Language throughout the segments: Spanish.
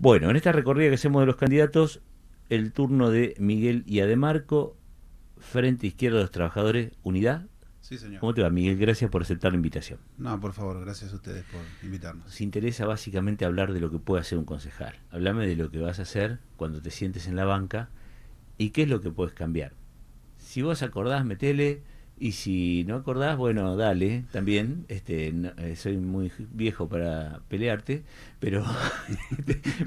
Bueno, en esta recorrida que hacemos de los candidatos, el turno de Miguel y Ademarco, Frente Izquierda de los Trabajadores, Unidad. Sí, señor. ¿Cómo te va, Miguel? Gracias por aceptar la invitación. No, por favor, gracias a ustedes por invitarnos. Nos interesa básicamente hablar de lo que puede hacer un concejal. Háblame de lo que vas a hacer cuando te sientes en la banca y qué es lo que puedes cambiar. Si vos acordás, metele, y si no acordás, bueno, dale, también. Soy muy viejo para pelearte, pero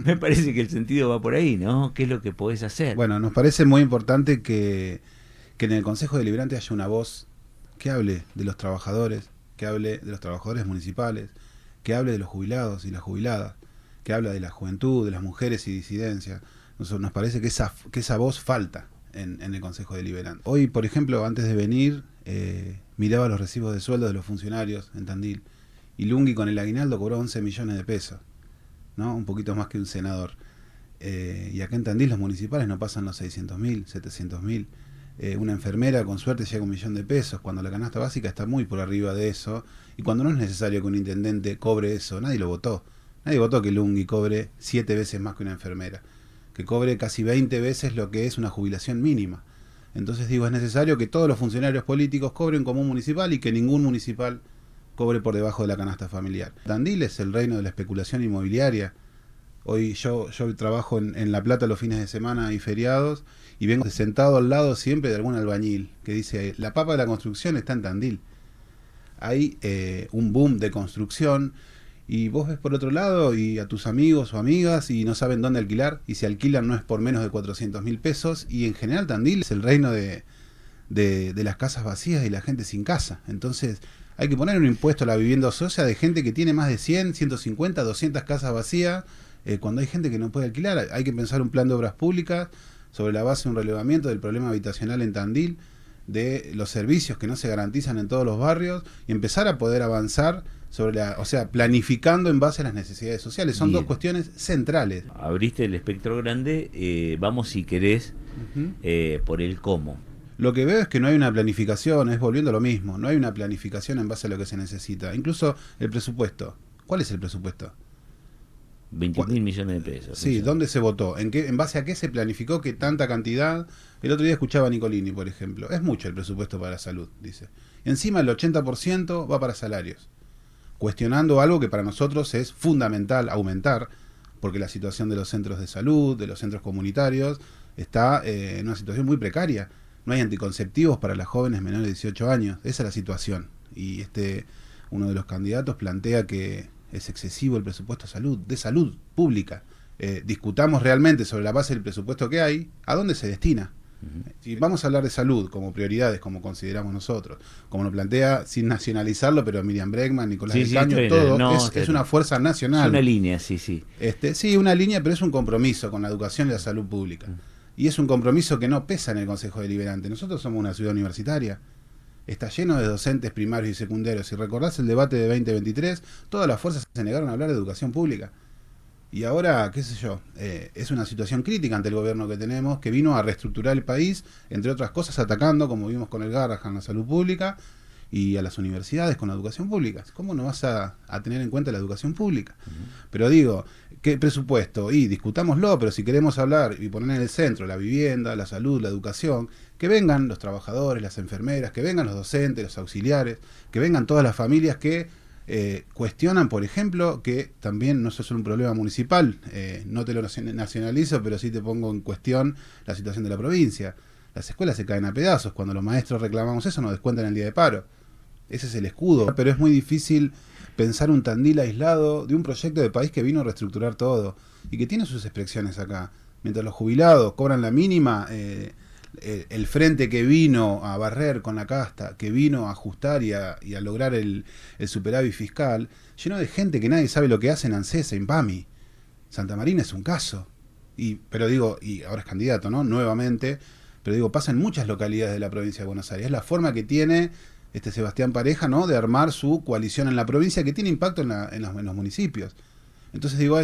me parece que el sentido va por ahí, ¿no? ¿Qué es lo que podés hacer? Bueno, nos parece muy importante que en el Consejo Deliberante haya una voz que hable de los trabajadores, que hable de los trabajadores municipales, que hable de los jubilados y las jubiladas, que hable de la juventud, de las mujeres y disidencias. Nos parece que esa voz falta en el Consejo Deliberante. Hoy, por ejemplo, antes de venir, miraba los recibos de sueldo de los funcionarios en Tandil, y Lungui con el aguinaldo cobró 11 millones de pesos, ¿no? Un poquito más que un senador. Y acá en Tandil los municipales no pasan los 600.000, 700.000. Una enfermera con suerte llega a 1 millón de pesos, cuando la canasta básica está muy por arriba de eso, y cuando no es necesario que un intendente cobre eso. Nadie lo votó. Nadie votó que Lungui cobre 7 veces más que una enfermera, que cobre casi 20 veces lo que es una jubilación mínima. Entonces digo, es necesario que todos los funcionarios políticos cobren como un municipal y que ningún municipal cobre por debajo de la canasta familiar. Tandil es el reino de la especulación inmobiliaria. Hoy yo trabajo en La Plata los fines de semana y feriados, y vengo sentado al lado siempre de algún albañil que dice, la papa de la construcción está en Tandil. Hay un boom de construcción, y vos ves por otro lado y a tus amigos o amigas y no saben dónde alquilar, y si alquilan no es por menos de 400.000 pesos, y en general Tandil es el reino de las casas vacías y la gente sin casa. Entonces hay que poner un impuesto a la vivienda ociosa de gente que tiene más de 100, 150, 200 casas vacías, cuando hay gente que no puede alquilar. Hay que pensar un plan de obras públicas sobre la base de un relevamiento del problema habitacional en Tandil, de los servicios que no se garantizan en todos los barrios, y empezar a poder avanzar sobre planificando en base a las necesidades sociales. Son Bien. dos cuestiones centrales. Abriste el espectro grande, vamos si querés por el cómo. Lo que veo es que no hay una planificación, es volviendo a lo mismo, no hay una planificación en base a lo que se necesita. Incluso el presupuesto. ¿Cuál es el presupuesto? 20.000 millones de pesos. Sí, ¿dónde se votó? ¿En base a qué se planificó que tanta cantidad? El otro día escuchaba a Nicolini, por ejemplo. Es mucho el presupuesto para salud, dice. Y encima el 80% va para salarios, cuestionando algo que para nosotros es fundamental aumentar, porque la situación de los centros de salud, de los centros comunitarios, está en una situación muy precaria. No hay anticonceptivos para las jóvenes menores de 18 años. Esa es la situación. Y uno de los candidatos plantea que es excesivo el presupuesto de salud pública. Discutamos realmente sobre la base del presupuesto que hay, ¿a dónde se destina? Si vamos a hablar de salud como prioridades, como consideramos nosotros, como lo plantea, sin nacionalizarlo, pero Miriam Bregman, Nicolás del Caño, todo es una fuerza nacional. Es una línea, sí. Sí, una línea, pero es un compromiso con la educación y la salud pública. Y es un compromiso que no pesa en el Consejo Deliberante. Nosotros somos una ciudad universitaria. Está lleno de docentes primarios y secundarios. Si recordás el debate de 2023, todas las fuerzas se negaron a hablar de educación pública. Y ahora, qué sé yo, es una situación crítica ante el gobierno que tenemos, que vino a reestructurar el país, entre otras cosas atacando, como vimos con el Garrahan, la salud pública, y a las universidades con la educación pública. ¿Cómo no vas a tener en cuenta la educación pública? Pero digo, ¿qué presupuesto? Y discutámoslo, pero si queremos hablar y poner en el centro la vivienda, la salud, la educación, que vengan los trabajadores, las enfermeras, que vengan los docentes, los auxiliares, que vengan todas las familias que cuestionan, por ejemplo, que también no es solo un problema municipal, no te lo nacionalizo, pero sí te pongo en cuestión la situación de la provincia. Las escuelas se caen a pedazos, cuando los maestros reclamamos eso nos descuentan el día de paro. Ese es el escudo, pero es muy difícil pensar un Tandil aislado de un proyecto de país que vino a reestructurar todo y que tiene sus expresiones acá. Mientras los jubilados cobran la mínima, el frente que vino a barrer con la casta, que vino a ajustar y a lograr el superávit fiscal, lleno de gente que nadie sabe lo que hace en ANSES, en PAMI. Santa Marina es un caso. Pero digo, y ahora es candidato, ¿no? Nuevamente, pero digo, pasa en muchas localidades de la provincia de Buenos Aires. Es la forma que tiene Sebastián Pareja, ¿no?, de armar su coalición en la provincia, que tiene impacto en los municipios. Entonces digo,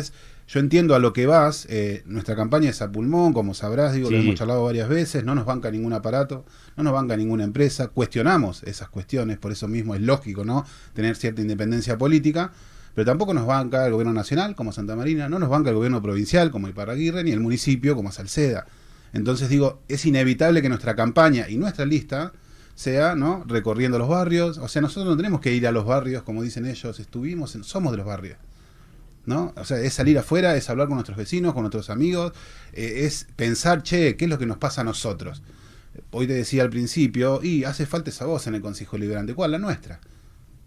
yo entiendo a lo que vas, nuestra campaña es a pulmón, como sabrás, digo, lo hemos charlado varias veces, no nos banca ningún aparato, no nos banca ninguna empresa, cuestionamos esas cuestiones, por eso mismo es lógico, ¿no?, tener cierta independencia política, Pero tampoco nos banca el gobierno nacional, como Santa Marina, no nos banca el gobierno provincial, como Iparraguirre, ni el municipio, como Salceda. Entonces digo, es inevitable que nuestra campaña y nuestra lista sea, ¿no?, recorriendo los barrios. O sea, nosotros no tenemos que ir a los barrios, como dicen ellos, somos de los barrios, ¿no? O sea, es salir afuera, es hablar con nuestros vecinos, con nuestros amigos, es pensar, che, ¿qué es lo que nos pasa a nosotros? Hoy te decía al principio, y hace falta esa voz en el Consejo Deliberante. ¿Cuál? La nuestra.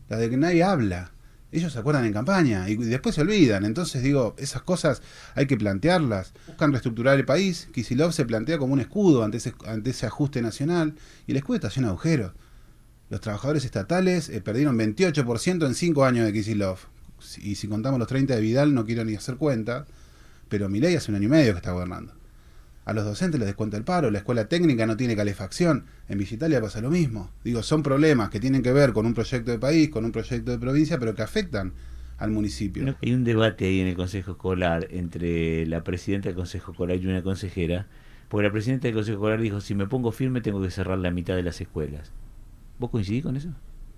La de que nadie habla. Ellos se acuerdan en campaña y después se olvidan. Entonces digo, esas cosas hay que plantearlas. Buscan reestructurar el país. Kicillof se plantea como un escudo ante ese ajuste nacional, y el escudo está lleno de agujeros. Los trabajadores estatales perdieron 28% en 5 años de Kicillof. Y si contamos los 30 de Vidal, no quiero ni hacer cuenta, pero Milei hace 1 año y medio que está gobernando. A los docentes les descuenta el paro, la escuela técnica no tiene calefacción, en Villa Italia pasa lo mismo. Digo, son problemas que tienen que ver con un proyecto de país, con un proyecto de provincia, pero que afectan al municipio. No, hay un debate ahí en el Consejo Escolar entre la presidenta del Consejo Escolar y una consejera, porque la presidenta del Consejo Escolar dijo, si me pongo firme tengo que cerrar la mitad de las escuelas. ¿Vos coincidís con eso?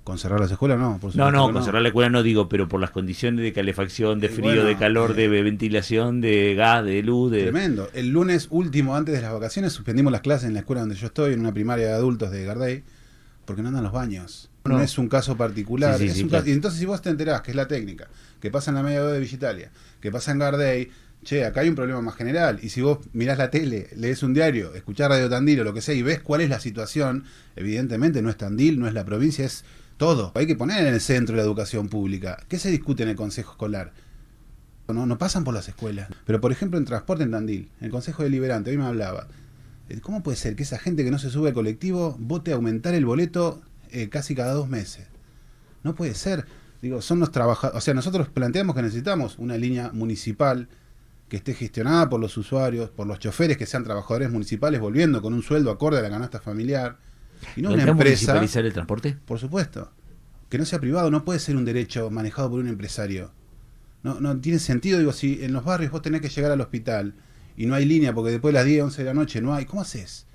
¿Con cerrar las escuelas? No, por supuesto. No, con cerrar la escuela no digo, pero por las condiciones de calefacción, de frío, de calor, de ventilación, de gas, de luz. Tremendo. El lunes último, antes de las vacaciones, suspendimos las clases en la escuela donde yo estoy, en una primaria de adultos de Gardey, porque no andan los baños. No es un caso particular. Claro. Y entonces si vos te enterás que es la técnica, que pasa en la media hora de Villa Italia, que pasa en Gardey, che, acá hay un problema más general. Y si vos mirás la tele, lees un diario, escuchás Radio Tandil o lo que sea, y ves cuál es la situación, evidentemente no es Tandil, no es la provincia, es todo. Hay que poner en el centro la educación pública. ¿Qué se discute en el Consejo Escolar? No pasan por las escuelas. Pero, por ejemplo, en transporte en Tandil, en el Consejo Deliberante, hoy me hablaba, ¿cómo puede ser que esa gente que no se sube al colectivo vote aumentar el boleto casi cada 2 meses? No puede ser. Digo, son los trabajadores. O sea, nosotros planteamos que necesitamos una línea municipal que esté gestionada por los usuarios, por los choferes que sean trabajadores municipales, volviendo con un sueldo acorde a la canasta familiar. Y no una empresa. ¿Municipalizar el transporte? Por supuesto. Que no sea privado, no puede ser un derecho manejado por un empresario. No tiene sentido. Digo, si en los barrios vos tenés que llegar al hospital y no hay línea porque después de las 10, 11 de la noche no hay, ¿cómo haces?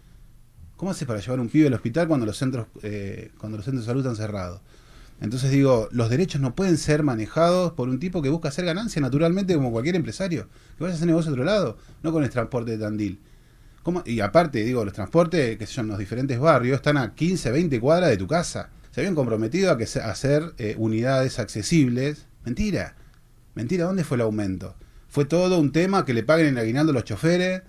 ¿Cómo haces para llevar un pibe al hospital cuando los centros de salud están cerrados? Entonces digo, los derechos no pueden ser manejados por un tipo que busca hacer ganancia naturalmente como cualquier empresario. Que vaya a hacer negocio a otro lado, no con el transporte de Tandil. Y aparte, digo, los transportes, que son los diferentes barrios, están a 15, 20 cuadras de tu casa. Se habían comprometido a hacer unidades accesibles. Mentira. Mentira, ¿dónde fue el aumento? Fue todo un tema que le paguen el aguinaldo a los choferes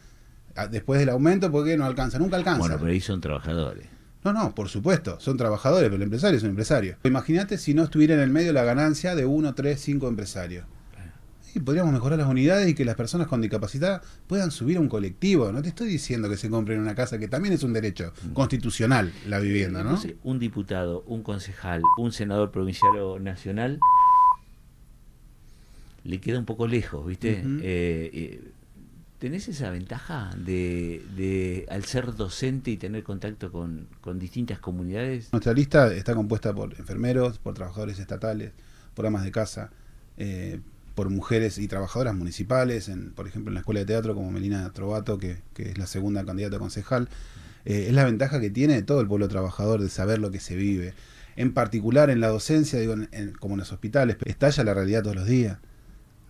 después del aumento porque no alcanza, nunca alcanza. Bueno, pero ahí son trabajadores. No, por supuesto, son trabajadores, pero el empresario es un empresario. Imagínate si no estuviera en el medio la ganancia de 1, 3, 5 empresarios. Y podríamos mejorar las unidades y que las personas con discapacidad puedan subir a un colectivo. No te estoy diciendo que se compren una casa, que también es un derecho constitucional la vivienda, ¿no? Entonces, un diputado, un concejal, un senador provincial o nacional le queda un poco lejos, ¿viste? ¿Tenés esa ventaja de al ser docente y tener contacto con distintas comunidades? Nuestra lista está compuesta por enfermeros, por trabajadores estatales, por amas de casa, por mujeres y trabajadoras municipales, por ejemplo en la escuela de teatro como Melina Trovato, que es la segunda candidata a concejal. Es la ventaja que tiene todo el pueblo trabajador de saber lo que se vive. En particular en la docencia, digo, como en los hospitales, estalla la realidad todos los días,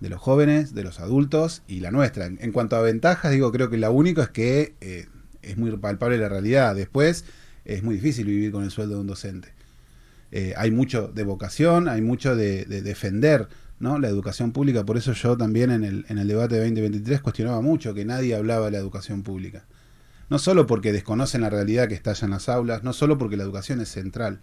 de los jóvenes, de los adultos y la nuestra. En cuanto a ventajas, digo, creo que la única es que es muy palpable la realidad. Después es muy difícil vivir con el sueldo de un docente. Hay mucho de vocación, hay mucho de defender, ¿no?, la educación pública. Por eso yo también en el debate de 2023 cuestionaba mucho que nadie hablaba de la educación pública. No solo porque desconocen la realidad que estalla en las aulas, no solo porque la educación es central,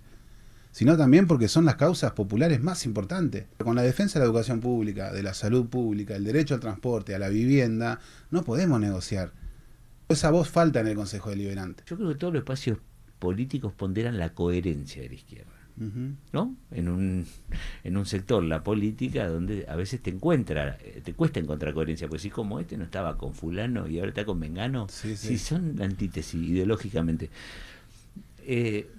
sino también porque son las causas populares más importantes. Con la defensa de la educación pública, de la salud pública, el derecho al transporte, a la vivienda, no podemos negociar. Esa voz falta en el Consejo Deliberante. Yo creo que todos los espacios políticos ponderan la coherencia de la izquierda, ¿no? En un sector, la política, donde a veces te cuesta encontrar coherencia, porque si como este no estaba con fulano y ahora está con mengano, si son la antítesis ideológicamente.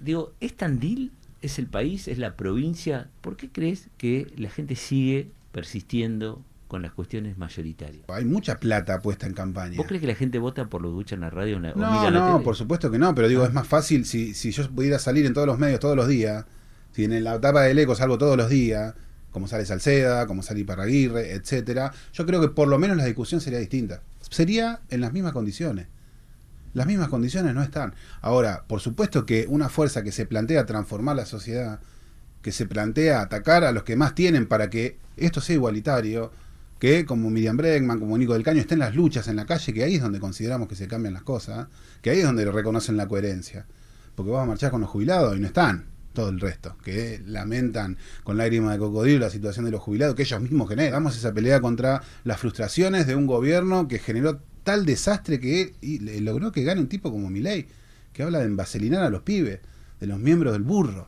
Digo, ¿es Tandil? ¿Es el país? ¿Es la provincia? ¿Por qué crees que la gente sigue persistiendo con las cuestiones mayoritarias? Hay mucha plata puesta en campaña. ¿Vos crees que la gente vota por lo que escucha en la radio o mira la tele? No, por supuesto que no, pero digo, es más fácil si yo pudiera salir en todos los medios todos los días, si en la tapa del Eco salgo todos los días, como sale Salceda, como sale Iparraguirre, etcétera. Yo creo que por lo menos la discusión sería distinta. Sería en las mismas condiciones. Las mismas condiciones no están. Ahora, por supuesto que una fuerza que se plantea transformar la sociedad, que se plantea atacar a los que más tienen para que esto sea igualitario, que como Miriam Bregman, como Nico del Caño, estén las luchas en la calle, que ahí es donde consideramos que se cambian las cosas, que ahí es donde reconocen la coherencia. Porque vas a marchar con los jubilados y no están todo el resto, que lamentan con lágrimas de cocodrilo la situación de los jubilados que ellos mismos generan. Damos esa pelea contra las frustraciones de un gobierno que generó tal desastre que logró que gane un tipo como Milei, que habla de envaselinar a los pibes, de los miembros del burro,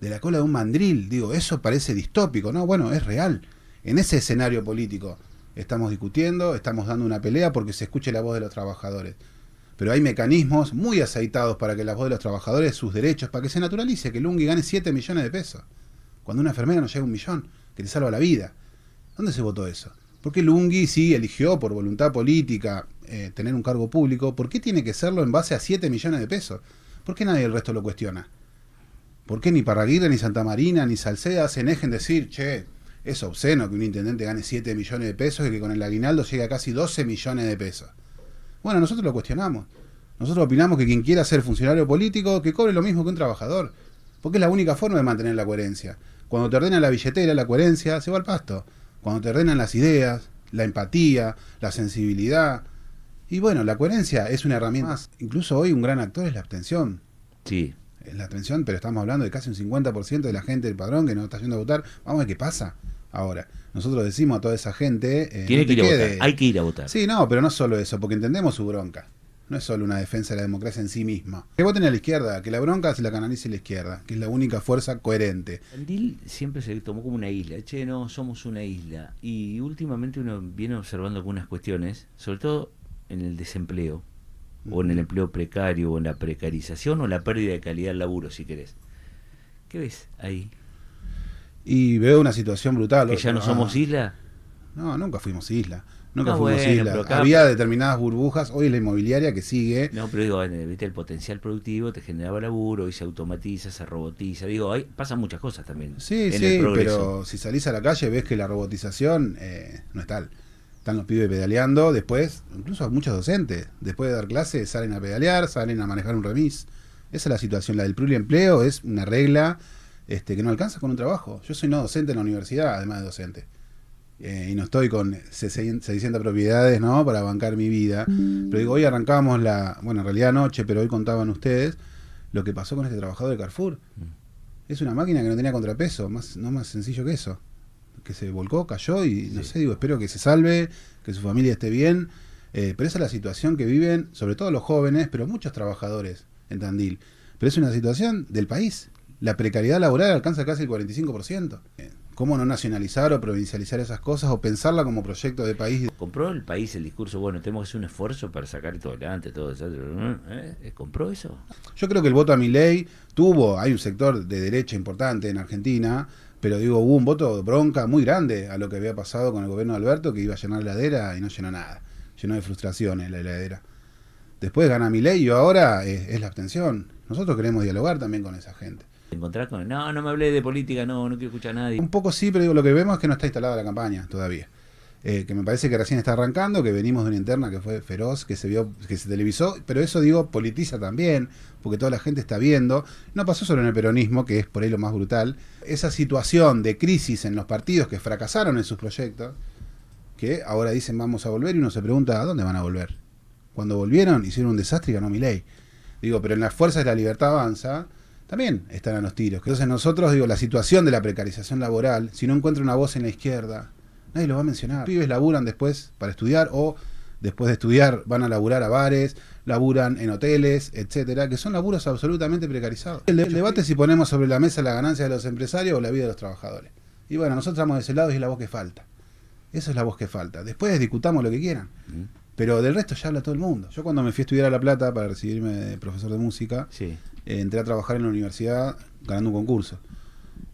de la cola de un mandril. Digo, eso parece distópico, ¿no? Bueno, es real. En ese escenario político estamos discutiendo, estamos dando una pelea porque se escuche la voz de los trabajadores. Pero hay mecanismos muy aceitados para que la voz de los trabajadores, sus derechos, para que se naturalice que Lungui gane 7 millones de pesos, cuando una enfermera no llega a 1 millón, que te salva la vida. ¿Dónde se votó eso? ¿Por qué Lungui sí eligió por voluntad política tener un cargo público? ¿Por qué tiene que serlo en base a 7 millones de pesos? ¿Por qué nadie del resto lo cuestiona? ¿Por qué ni Iparraguirre, ni Santa Marina, ni Salceda se enejen decir, che, es obsceno que un intendente gane 7 millones de pesos y que con el aguinaldo llegue a casi 12 millones de pesos? Bueno, nosotros lo cuestionamos. Nosotros opinamos que quien quiera ser funcionario político, que cobre lo mismo que un trabajador. Porque es la única forma de mantener la coherencia. Cuando te ordenan la billetera, la coherencia se va al pasto. Cuando te ordenan las ideas, la empatía, la sensibilidad. Y bueno, la coherencia es una herramienta más. Incluso hoy un gran actor es la abstención. Sí. Es la abstención, pero estamos hablando de casi un 50% de la gente del padrón que no está yendo a votar. Vamos a ver qué pasa. Ahora, nosotros decimos a toda esa gente... Tiene que ir a votar, hay que ir a votar. Sí, no, pero no solo eso, porque entendemos su bronca. No es solo una defensa de la democracia en sí misma. Que voten a la izquierda, que la bronca se la canalice la izquierda, que es la única fuerza coherente. Tandil siempre se tomó como una isla. Che, no, somos una isla. Y últimamente uno viene observando algunas cuestiones, sobre todo en el desempleo, o en el empleo precario, o en la precarización, o la pérdida de calidad del laburo, si querés. ¿Qué ves ahí? Y veo una situación brutal. ¿Que ya no somos isla? No, nunca fuimos isla. Nunca No, fuimos bueno, isla. acá... Había determinadas burbujas. Hoy la inmobiliaria que sigue. No, pero digo, viste, el potencial productivo te generaba laburo y se automatiza, se robotiza. Digo, ahí pasan muchas cosas también. Sí, sí, pero si salís a la calle ves que la robotización no es tal. Están los pibes pedaleando. Después, incluso muchos docentes, después de dar clases, salen a pedalear, salen a manejar un remis. Esa es la situación. La del pluriempleo es una regla que no alcanza con un trabajo. Yo soy no docente en la universidad, además de docente. Y no estoy con 600 propiedades, ¿no?, para bancar mi vida. Pero digo, hoy arrancamos bueno, en realidad anoche, pero hoy contaban ustedes lo que pasó con este trabajador de Carrefour. Es una máquina que no tenía contrapeso, no más sencillo que eso. Que se volcó, cayó y no sé, digo, espero que se salve, que su familia esté bien. Pero esa es la situación que viven, sobre todo los jóvenes, pero muchos trabajadores en Tandil. Pero es una situación del país. La precariedad laboral alcanza casi el 45%. ¿Cómo no nacionalizar o provincializar esas cosas o pensarla como proyecto de país? ¿Compró el país el discurso, bueno, tenemos que hacer un esfuerzo para sacar esto adelante, todo eso? ¿Compró eso? Yo creo que el voto a Milei hay un sector de derecha importante en Argentina, pero digo, hubo un voto de bronca muy grande a lo que había pasado con el gobierno de Alberto, que iba a llenar la heladera y no llenó nada. Llenó de frustraciones la heladera. Después gana Milei y ahora es la abstención. Nosotros queremos dialogar también con esa gente. ¿Encontrás con no me hablé de política, no quiero escuchar a nadie? Un poco sí, pero digo, lo que vemos es que no está instalada la campaña todavía. Que me parece que recién está arrancando, que venimos de una interna que fue feroz, que se televisó, pero eso, digo, politiza también, porque toda la gente está viendo. No pasó solo en el peronismo, que es por ahí lo más brutal. Esa situación de crisis en los partidos que fracasaron en sus proyectos, que ahora dicen vamos a volver, y uno se pregunta, ¿a dónde van a volver? Cuando volvieron, hicieron un desastre y ganó Milei. Digo, pero en las fuerzas de la libertad avanza, también están a los tiros. Entonces nosotros, digo, la situación de la precarización laboral, si no encuentra una voz en la izquierda, nadie lo va a mencionar. Los pibes laburan después para estudiar, o después de estudiar van a laburar a bares, laburan en hoteles, etcétera, que son laburos absolutamente precarizados. El debate es si ponemos sobre la mesa la ganancia de los empresarios o la vida de los trabajadores. Y bueno, nosotros estamos de ese lado y es la voz que falta. Esa es la voz que falta. Después discutamos lo que quieran. Pero del resto ya habla todo el mundo. Yo cuando me fui a estudiar a La Plata para recibirme de profesor de música, entré a trabajar en la universidad ganando un concurso.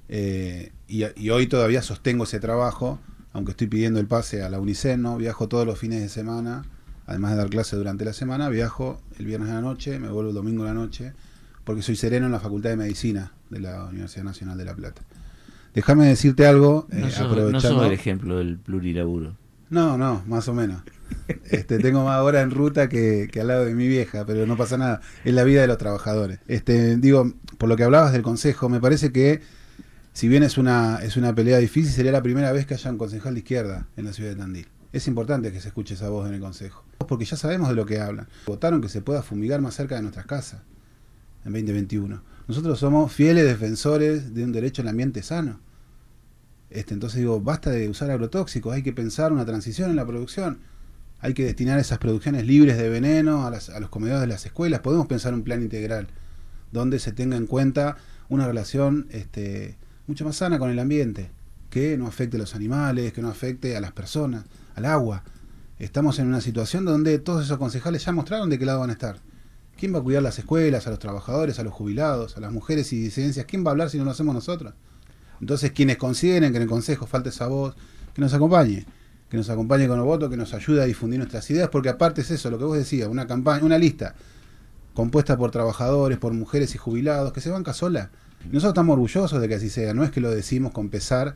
Y hoy todavía sostengo ese trabajo, aunque estoy pidiendo el pase a la UNICEN, ¿no? Viajo todos los fines de semana, además de dar clase durante la semana, viajo el viernes a la noche, me vuelvo el domingo a la noche, porque soy sereno en la Facultad de Medicina de la Universidad Nacional de La Plata. Déjame decirte algo, No sos aprovechando. el ejemplo del plurilaburo. No, no, más o menos. Tengo más horas en ruta que al lado de mi vieja, pero no pasa nada. Es la vida de los trabajadores. Digo, por lo que hablabas del consejo, me parece que si bien es una pelea difícil, sería la primera vez que haya un concejal de izquierda en la ciudad de Tandil. Es importante que se escuche esa voz en el consejo, porque ya sabemos de lo que hablan. Votaron que se pueda fumigar más cerca de nuestras casas en 2021. Nosotros somos fieles defensores de un derecho al ambiente sano. Entonces digo, basta de usar agrotóxicos, hay que pensar una transición en la producción. Hay que destinar esas producciones libres de veneno a los comedores de las escuelas. Podemos pensar un plan integral donde se tenga en cuenta una relación mucho más sana con el ambiente, que no afecte a los animales, que no afecte a las personas, al agua. Estamos en una situación donde todos esos concejales ya mostraron de qué lado van a estar. ¿Quién va a cuidar las escuelas, a los trabajadores, a los jubilados, a las mujeres y disidencias? ¿Quién va a hablar si no lo hacemos nosotros? Entonces, quienes consideren que en el Consejo falta esa voz, que nos acompañe con los votos, que nos ayude a difundir nuestras ideas, porque aparte es eso, lo que vos decías, una campaña, una lista compuesta por trabajadores, por mujeres y jubilados, que se banca sola. Y nosotros estamos orgullosos de que así sea, no es que lo decimos con pesar,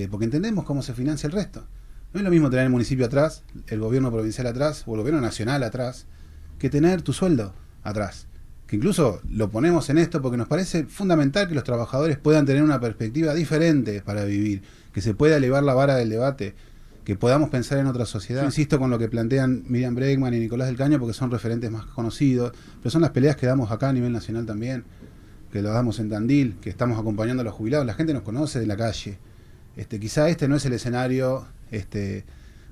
porque entendemos cómo se financia el resto. No es lo mismo tener el municipio atrás, el gobierno provincial atrás, o el gobierno nacional atrás, que tener tu sueldo atrás. Que incluso lo ponemos en esto porque nos parece fundamental que los trabajadores puedan tener una perspectiva diferente para vivir, que se pueda elevar la vara del debate, que podamos pensar en otra sociedad. Yo insisto con lo que plantean Miriam Bregman y Nicolás del Caño porque son referentes más conocidos, pero son las peleas que damos acá a nivel nacional también, que lo damos en Tandil, que estamos acompañando a los jubilados, la gente nos conoce de la calle. Quizá no es el escenario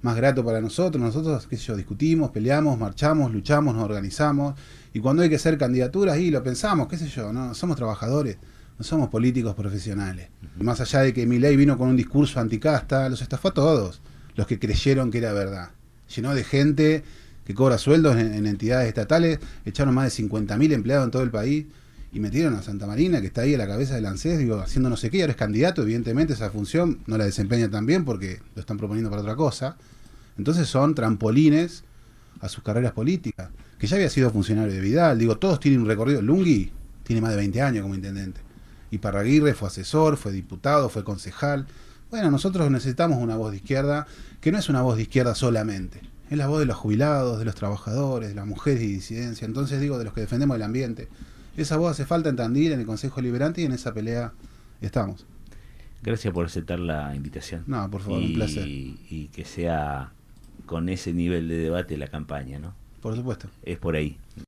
más grato para nosotros, qué sé yo, discutimos, peleamos, marchamos, luchamos, nos organizamos, y cuando hay que hacer candidaturas, y lo pensamos, qué sé yo, no somos trabajadores, no somos políticos profesionales. Más allá de que Milei vino con un discurso anticasta, los estafó a todos, los que creyeron que era verdad. Llenó de gente que cobra sueldos en entidades estatales, echaron más de 50.000 empleados en todo el país, y metieron a Santa Marina, que está ahí a la cabeza del ANSES, haciendo no sé qué, y ahora es candidato, evidentemente esa función no la desempeña tan bien porque lo están proponiendo para otra cosa. Entonces son trampolines a sus carreras políticas, que ya había sido funcionario de Vidal, todos tienen un recorrido. Lungui tiene más de 20 años como intendente, y Parraguirre fue asesor, fue diputado, fue concejal. Bueno, nosotros necesitamos una voz de izquierda, que no es una voz de izquierda solamente, es la voz de los jubilados, de los trabajadores, de las mujeres y disidencia, entonces de los que defendemos el ambiente. Esa voz hace falta en Tandil, en el Consejo Liberante, y en esa pelea estamos. Gracias por aceptar la invitación. No, por favor, un placer. Y que sea con ese nivel de debate la campaña, ¿no? Por supuesto. Es por ahí.